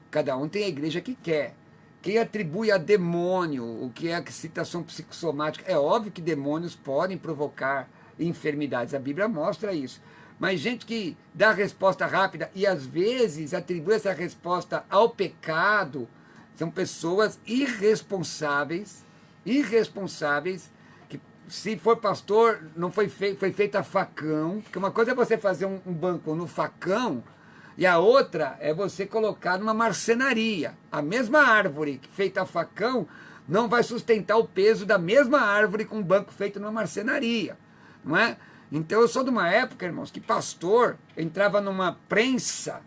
Cada um tem a igreja que quer. Quem atribui a demônio o que é a excitação psicossomática, é óbvio que demônios podem provocar enfermidades. A Bíblia mostra isso. Mas gente que dá resposta rápida e às vezes atribui essa resposta ao pecado, são pessoas irresponsáveis, que se for pastor, não foi feito a facão, porque uma coisa é você fazer um banco no facão, e a outra é você colocar numa marcenaria. A mesma árvore feita a facão não vai sustentar o peso da mesma árvore com um banco feito numa marcenaria, não é? Então eu sou de uma época, irmãos, que pastor entrava numa prensa.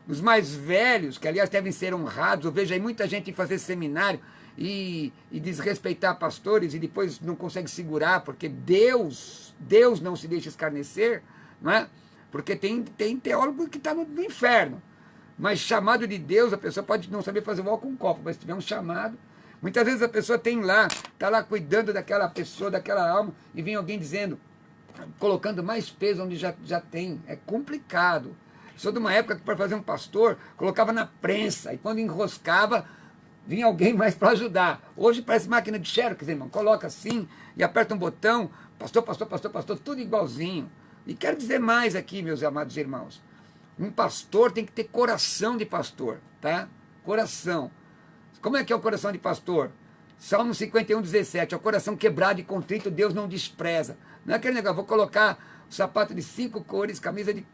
Os mais velhos, que aliás devem ser honrados, eu vejo aí muita gente fazer seminário e desrespeitar pastores e depois não consegue segurar, porque Deus não se deixa escarnecer, não é? Porque tem teólogo que está no inferno, mas chamado de Deus, a pessoa pode não saber fazer igual com um copo, mas se tiver um chamado, muitas vezes a pessoa está lá cuidando daquela pessoa, daquela alma, e vem alguém dizendo, colocando mais peso onde já tem, é complicado. Sou de uma época que para fazer um pastor, colocava na prensa, e quando enroscava, vinha alguém mais para ajudar. Hoje parece máquina de xerox, irmão, coloca assim, e aperta um botão, pastor, tudo igualzinho. E quero dizer mais aqui, meus amados irmãos, um pastor tem que ter coração de pastor, tá? Coração. Como é que é o coração de pastor? Salmo 51:17, é o coração quebrado e contrito, Deus não despreza. Não é aquele negócio, vou colocar sapato de 5 cores, camisa de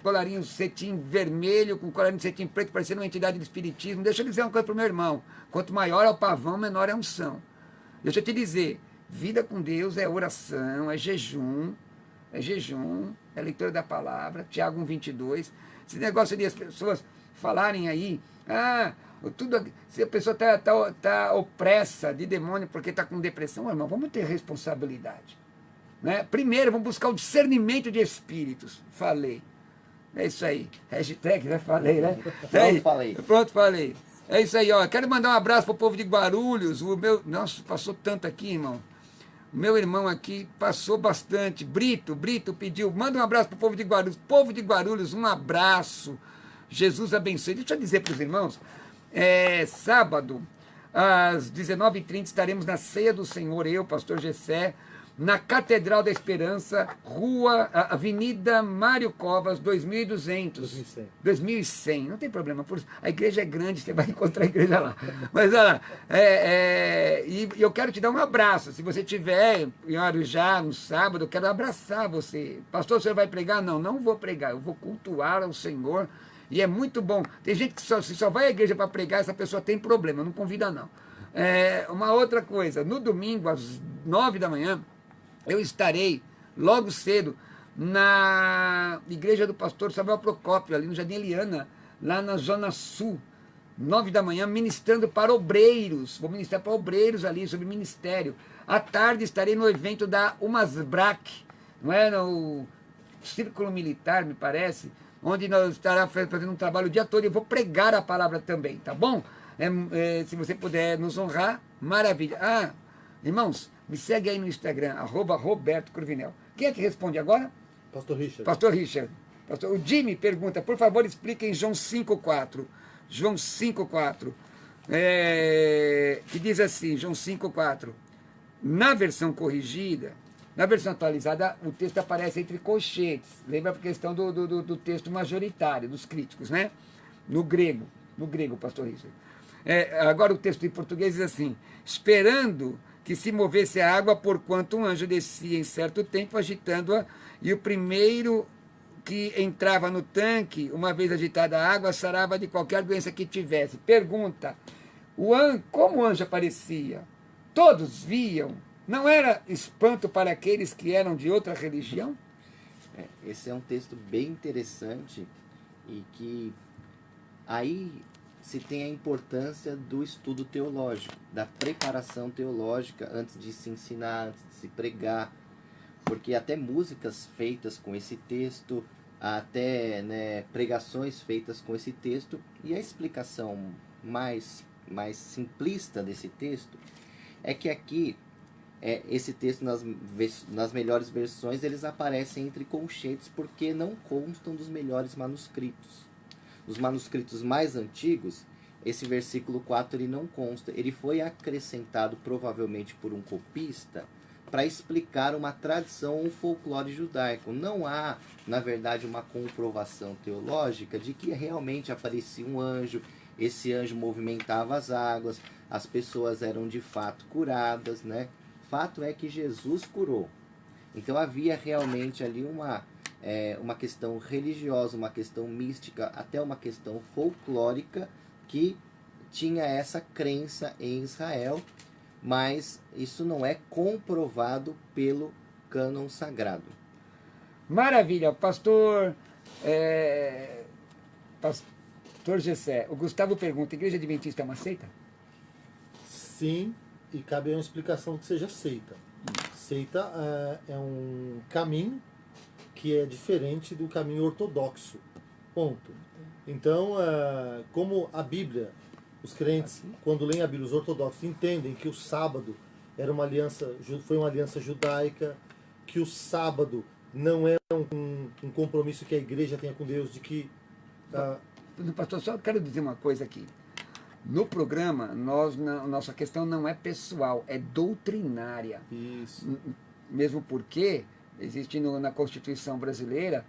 colarinho cetim vermelho, com colarinho de cetim preto, parecendo uma entidade do espiritismo. Deixa eu dizer uma coisa para o meu irmão, quanto maior é o pavão, menor é a unção. Deixa eu te dizer, vida com Deus é oração, é jejum, é leitura da palavra, Tiago 1:22. Esse negócio de as pessoas falarem aí, Se a pessoa tá opressa de demônio porque está com depressão, irmão, vamos ter responsabilidade. Né? Primeiro, vamos buscar o discernimento de espíritos. Falei. É isso aí. Hashtag, já falei, né? Pronto, falei. Pronto, falei. É isso aí, ó. Quero mandar um abraço pro povo de Guarulhos. Nossa, passou tanto aqui, irmão. O meu irmão aqui passou bastante. Brito pediu. Manda um abraço pro povo de Guarulhos. Povo de Guarulhos, um abraço. Jesus abençoe. Deixa eu dizer para os irmãos. Sábado, às 19h30, estaremos na Ceia do Senhor, eu, pastor Gessé, na Catedral da Esperança, Avenida Mário Covas, 2200. 2100. Não tem problema. A igreja é grande, você vai encontrar a igreja lá. Mas olha lá. E eu quero te dar um abraço. Se você estiver em Arujá, no sábado, eu quero abraçar você. Pastor, você vai pregar? Não, não vou pregar. Eu vou cultuar ao Senhor. E é muito bom. Tem gente que só vai à igreja para pregar, essa pessoa tem problema, não convida não. Uma outra coisa, no domingo, às 9 da manhã, eu estarei logo cedo na igreja do pastor Samuel Procópio, ali no Jardim Eliana, lá na Zona Sul, 9 da manhã, ministrando para obreiros. Vou ministrar para obreiros ali, sobre ministério. À tarde estarei no evento da UMASBRAC, não é? No Círculo Militar, me parece, onde nós estaremos fazendo um trabalho o dia todo e eu vou pregar a palavra também, tá bom? Se você puder nos honrar, maravilha. Irmãos, me segue aí no Instagram, @Roberto Cruvinel. Quem é que responde agora? Pastor Richard. Pastor Richard. O Jimmy pergunta, por favor, expliquem João 5,4. João 5,4. Que diz assim, João 5,4. Na versão corrigida, na versão atualizada, o texto aparece entre colchetes. Lembra a questão do texto majoritário, dos críticos, né? No grego, pastor Richard. Agora o texto em português diz assim, esperando que se movesse a água, porquanto um anjo descia em certo tempo, agitando-a, e o primeiro que entrava no tanque, uma vez agitada a água, sarava de qualquer doença que tivesse. Pergunta, como o anjo aparecia? Todos viam? Não era espanto para aqueles que eram de outra religião? Esse é um texto bem interessante e que aí se tem a importância do estudo teológico, da preparação teológica antes de se ensinar, antes de se pregar, porque até músicas feitas com esse texto, até pregações feitas com esse texto, e a explicação mais simplista desse texto é que aqui esse texto nas melhores versões eles aparecem entre colchetes porque não constam dos melhores manuscritos. Os manuscritos mais antigos, esse versículo 4 ele não consta, ele foi acrescentado provavelmente por um copista para explicar uma tradição ou um folclore judaico. Não há, na verdade, uma comprovação teológica de que realmente aparecia um anjo, esse anjo movimentava as águas, as pessoas eram de fato curadas, né? Fato é que Jesus curou. Então havia realmente ali uma questão religiosa, uma questão mística, até uma questão folclórica que tinha essa crença em Israel, mas isso não é comprovado pelo cânon sagrado. Maravilha, pastor Gessé, o Gustavo pergunta, Igreja Adventista é uma seita? Sim, e cabe uma explicação que seja seita. Seita é um caminho que é diferente do caminho ortodoxo. Ponto. Então, como a Bíblia, os crentes, quando leem a Bíblia, os ortodoxos entendem que o sábado foi uma aliança judaica, que o sábado não é um compromisso que a igreja tenha com Deus, de que... Pastor, só quero dizer uma coisa aqui. No programa, nossa questão não é pessoal, é doutrinária. Isso. Mesmo porque existe na Constituição brasileira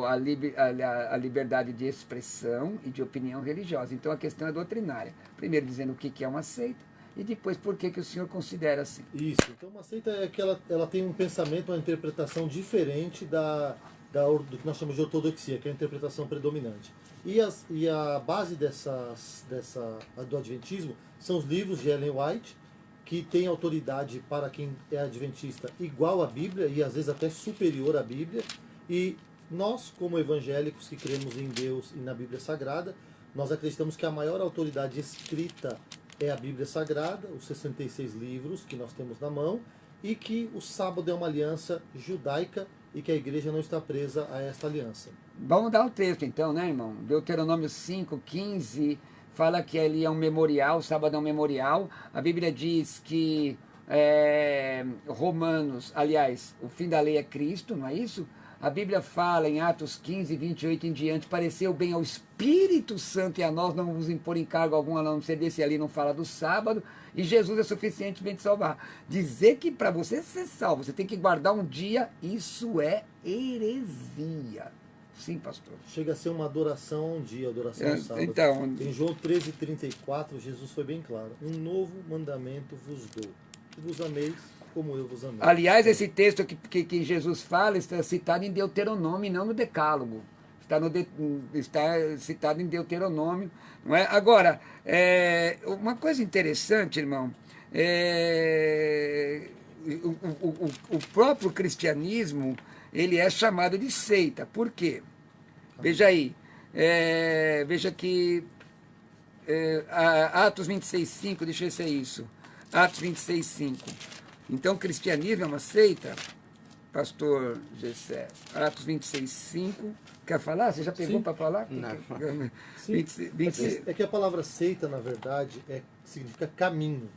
a liberdade de expressão e de opinião religiosa. Então a questão é doutrinária. Primeiro dizendo o que é uma seita e depois por que o senhor considera assim. Isso. Então uma seita é que ela tem um pensamento, uma interpretação diferente do que nós chamamos de ortodoxia, que é a interpretação predominante. E a base do Adventismo são os livros de Ellen White, que tem autoridade para quem é adventista igual à Bíblia e às vezes até superior à Bíblia, e Nós, como evangélicos que cremos em Deus e na Bíblia Sagrada, nós acreditamos que a maior autoridade escrita é a Bíblia Sagrada, os 66 livros que nós temos na mão, e que o sábado é uma aliança judaica e que a igreja não está presa a esta aliança. Vamos dar o texto então, né, irmão? Deuteronômio 5:15 fala que ali é um memorial, o sábado é um memorial. A Bíblia diz que Romanos, aliás, o fim da lei é Cristo, não é isso? A Bíblia fala em Atos 15:28 em diante, pareceu bem ao Espírito Santo e a nós não vos impor encargo algum a não ser desse, ali não fala do sábado, e Jesus é suficientemente salvar. Dizer que para você ser salvo, você tem que guardar um dia, isso é heresia. Sim, pastor. Chega a ser uma adoração a um dia, adoração ao sábado. Então, em João 13:34, Jesus foi bem claro: um novo mandamento vos dou, que vos ameis como eu vos amei. Aliás, esse texto que Jesus fala está citado em Deuteronômio, não no Decálogo. Está citado em Deuteronômio. Não é? Agora, uma coisa interessante, irmão, o próprio cristianismo, ele é chamado de seita. Por quê? Veja aí, veja que Atos 26:5, deixa eu ver se é isso. Atos 26:5. Então, o cristianismo é uma seita, pastor Gessé. Atos 26:5. Quer falar? Você já pegou para falar? Não. 26. É que a palavra seita, na verdade, significa caminho.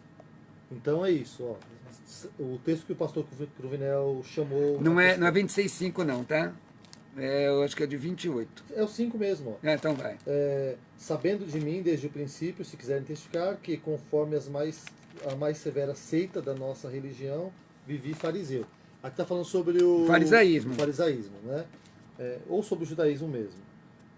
Então é isso, ó. O texto que o pastor Cruvinel chamou... Não é 26:5 não, tá? Eu acho que é de 28. É o 5 mesmo, ó. Então vai. Sabendo de mim desde o princípio, se quiserem testificar, que conforme a mais severa seita da nossa religião, vivi fariseu. Aqui está falando sobre o farisaísmo. O farisaísmo, né? Ou sobre o judaísmo mesmo.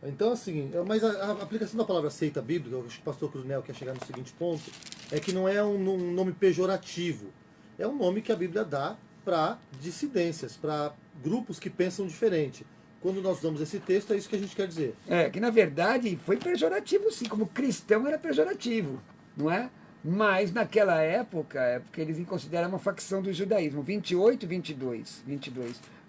Então, assim, mas a aplicação da palavra seita bíblica, eu acho que o pastor Crunel quer chegar no seguinte ponto, é que não é um nome pejorativo. É um nome que a Bíblia dá para dissidências, para grupos que pensam diferente. Quando nós usamos esse texto, é isso que a gente quer dizer. Que na verdade foi pejorativo sim, como cristão era pejorativo, não é? Mas naquela época, é porque eles consideram uma facção do judaísmo. 22.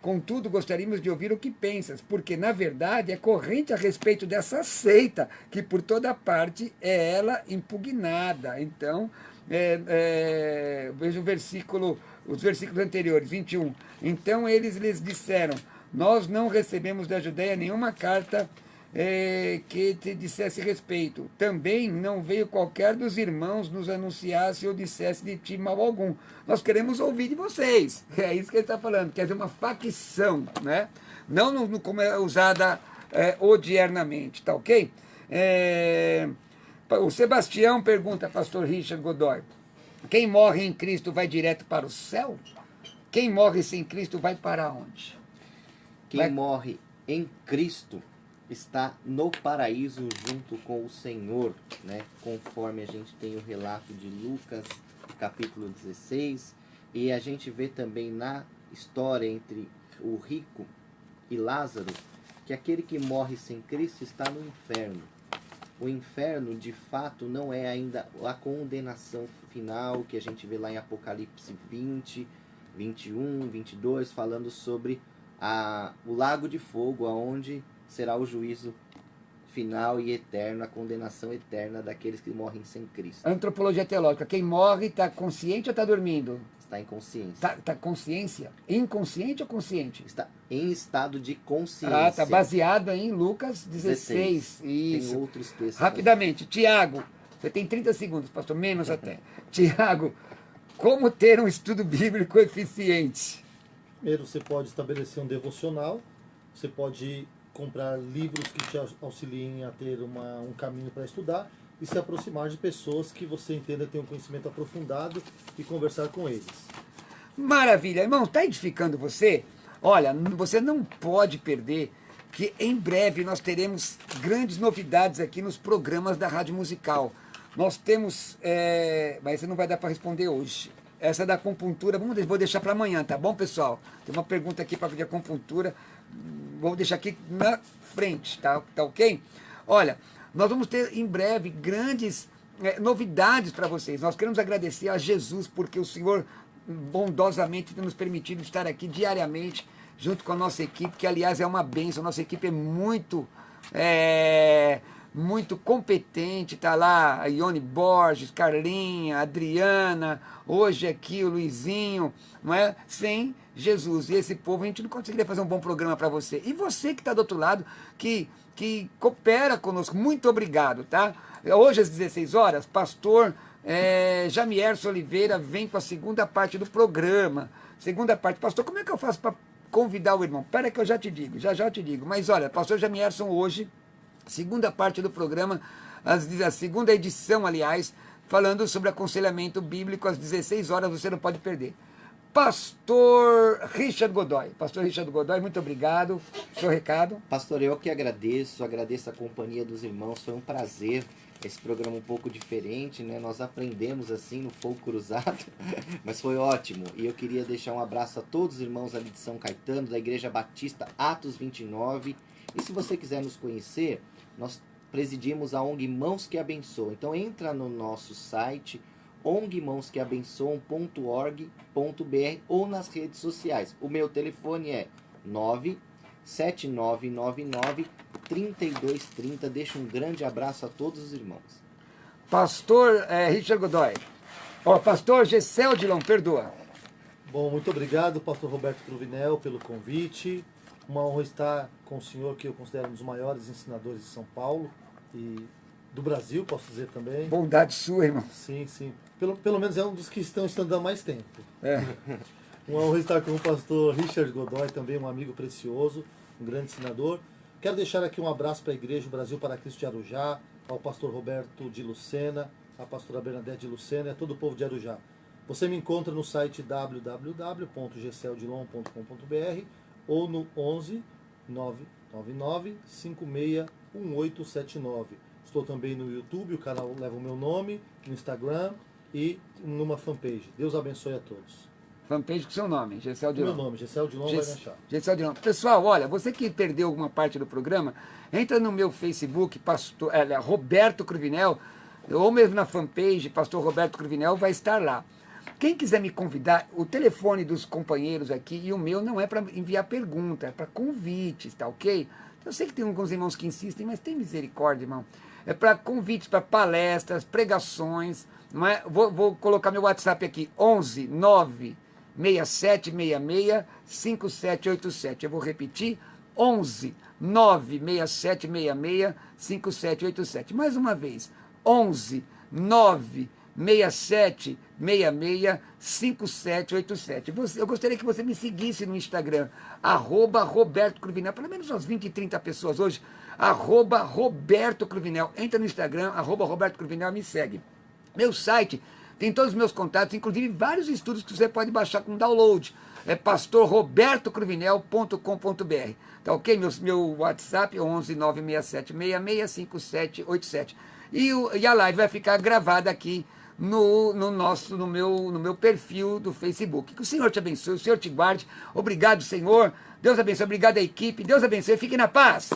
Contudo, gostaríamos de ouvir o que pensas, porque na verdade é corrente a respeito dessa seita, que por toda parte é ela impugnada. Então, veja os versículos anteriores, 21. Então eles lhes disseram: nós não recebemos da Judeia nenhuma carta que te dissesse respeito. Também não veio qualquer dos irmãos nos anunciasse ou dissesse de ti mal algum. Nós queremos ouvir de vocês. É isso que ele está falando. Quer dizer, uma facção, né? Não como é usada odiernamente, tá ok? O Sebastião pergunta, pastor Richard Godoy: quem morre em Cristo vai direto para o céu? Quem morre sem Cristo vai para onde? Quem morre em Cristo está no paraíso junto com o Senhor, né? Conforme a gente tem o relato de Lucas, capítulo 16, e a gente vê também na história entre o rico e Lázaro, que aquele que morre sem Cristo está no inferno. O inferno, de fato, não é ainda a condenação final, que a gente vê lá em Apocalipse 20, 21, 22, falando sobre o lago de fogo, aonde será o juízo final e eterno, a condenação eterna daqueles que morrem sem Cristo. Antropologia teológica: quem morre está consciente ou está dormindo? Está em consciência. Está consciência? Inconsciente ou consciente? Está em estado de consciência. Está baseado em Lucas 16. Isso. Tem outros textos. Rapidamente, Tiago, você tem 30 segundos, pastor, menos até. Tiago, como ter um estudo bíblico eficiente? Primeiro, você pode estabelecer um devocional, você pode comprar livros que te auxiliem a ter um caminho para estudar e se aproximar de pessoas que você entenda ter um conhecimento aprofundado e conversar com eles. Maravilha, irmão, está edificando você? Olha, você não pode perder que em breve nós teremos grandes novidades aqui nos programas da Rádio Musical. Nós temos, mas você não vai dar para responder hoje. Essa da acupuntura, vou deixar para amanhã, tá bom, pessoal? Tem uma pergunta aqui para a acupuntura, vou deixar aqui na frente, tá ok? Olha, nós vamos ter em breve grandes novidades para vocês. Nós queremos agradecer a Jesus porque o Senhor bondosamente tem nos permitido estar aqui diariamente. junto com a nossa equipe, que aliás é uma bênção. Nossa equipe é muito competente, tá lá a Ione Borges, Carlinha, Adriana, hoje aqui o Luizinho, não é? Sem Jesus e esse povo, a gente não conseguiria fazer um bom programa para você. E você que está do outro lado, que coopera conosco, muito obrigado, tá? Hoje às 16 horas, pastor Jamierson Oliveira vem com a segunda parte do programa. Segunda parte. Pastor, como é que eu faço para convidar o irmão? Espera que eu já te digo, já eu te digo. Mas olha, pastor Jamierson hoje, segunda parte do programa, a segunda edição, aliás, falando sobre aconselhamento bíblico às 16 horas, você não pode perder. Pastor Richard Godoy. Pastor Richard Godoy, muito obrigado. Seu recado. Pastor, eu que agradeço a companhia dos irmãos, foi um prazer. Esse programa um pouco diferente, né? Nós aprendemos assim no fogo cruzado, mas foi ótimo. E eu queria deixar um abraço a todos os irmãos ali de São Caetano, da Igreja Batista Atos 29. E se você quiser nos conhecer, nós presidimos a ONG Mãos que Abençoam. Então entra no nosso site ongmãosqueabençoam.org.br ou nas redes sociais. O meu telefone é 97999-3230. Deixo um grande abraço a todos os irmãos. Pastor Richard Godoy. Pastor Gessel Dilon, perdoa. Bom, muito obrigado, pastor Roberto Cruvinel, pelo convite. Uma honra estar com o senhor, que eu considero um dos maiores ensinadores de São Paulo e do Brasil, posso dizer também. Bondade sua, irmão. Sim, sim. Pelo menos é um dos que estão estudando há mais tempo. É. Uma honra estar com o pastor Richard Godoy, também um amigo precioso, um grande ensinador. Quero deixar aqui um abraço para a Igreja Brasil para Cristo de Arujá, ao pastor Roberto de Lucena, à pastora Bernadette de Lucena e a todo o povo de Arujá. Você me encontra no site www.gceldilon.com.br ou no 11 999 56 1879. Estou também no YouTube, o canal leva o meu nome, no Instagram e numa fanpage. Deus abençoe a todos. Fanpage com seu nome, Gessel Dilon. Meu nome, Gessel Dilon, vai me achar. Gessel Dilon. Pessoal, olha, você que perdeu alguma parte do programa, entra no meu Facebook, Roberto Cruvinel, ou mesmo na fanpage, Pastor Roberto Cruvinel, vai estar lá. Quem quiser me convidar, o telefone dos companheiros aqui e o meu não é para enviar pergunta, é para convites, tá ok? Eu sei que tem alguns irmãos que insistem, mas tem misericórdia, irmão. É para convites, para palestras, pregações, não é? Vou colocar meu WhatsApp aqui, 11 9 6766 5787. Eu vou repetir, 11 96766 5787. Mais uma vez, 11 96766 5787. Eu gostaria que você me seguisse no Instagram, @Roberto Cruvinel, pelo menos umas 20, 30 pessoas hoje, @Roberto Cruvinel. Entra no Instagram, @Roberto Cruvinel, me segue. Meu site tem todos os meus contatos, inclusive vários estudos que você pode baixar com download. É pastorrobertocruvinel.com.br. Tá ok? Meu WhatsApp é 11 96766 5787. E a live vai ficar gravada aqui no meu perfil do Facebook. Que o Senhor te abençoe, o Senhor te guarde. Obrigado, Senhor. Deus abençoe. Obrigado à equipe. Deus abençoe. Fique na paz.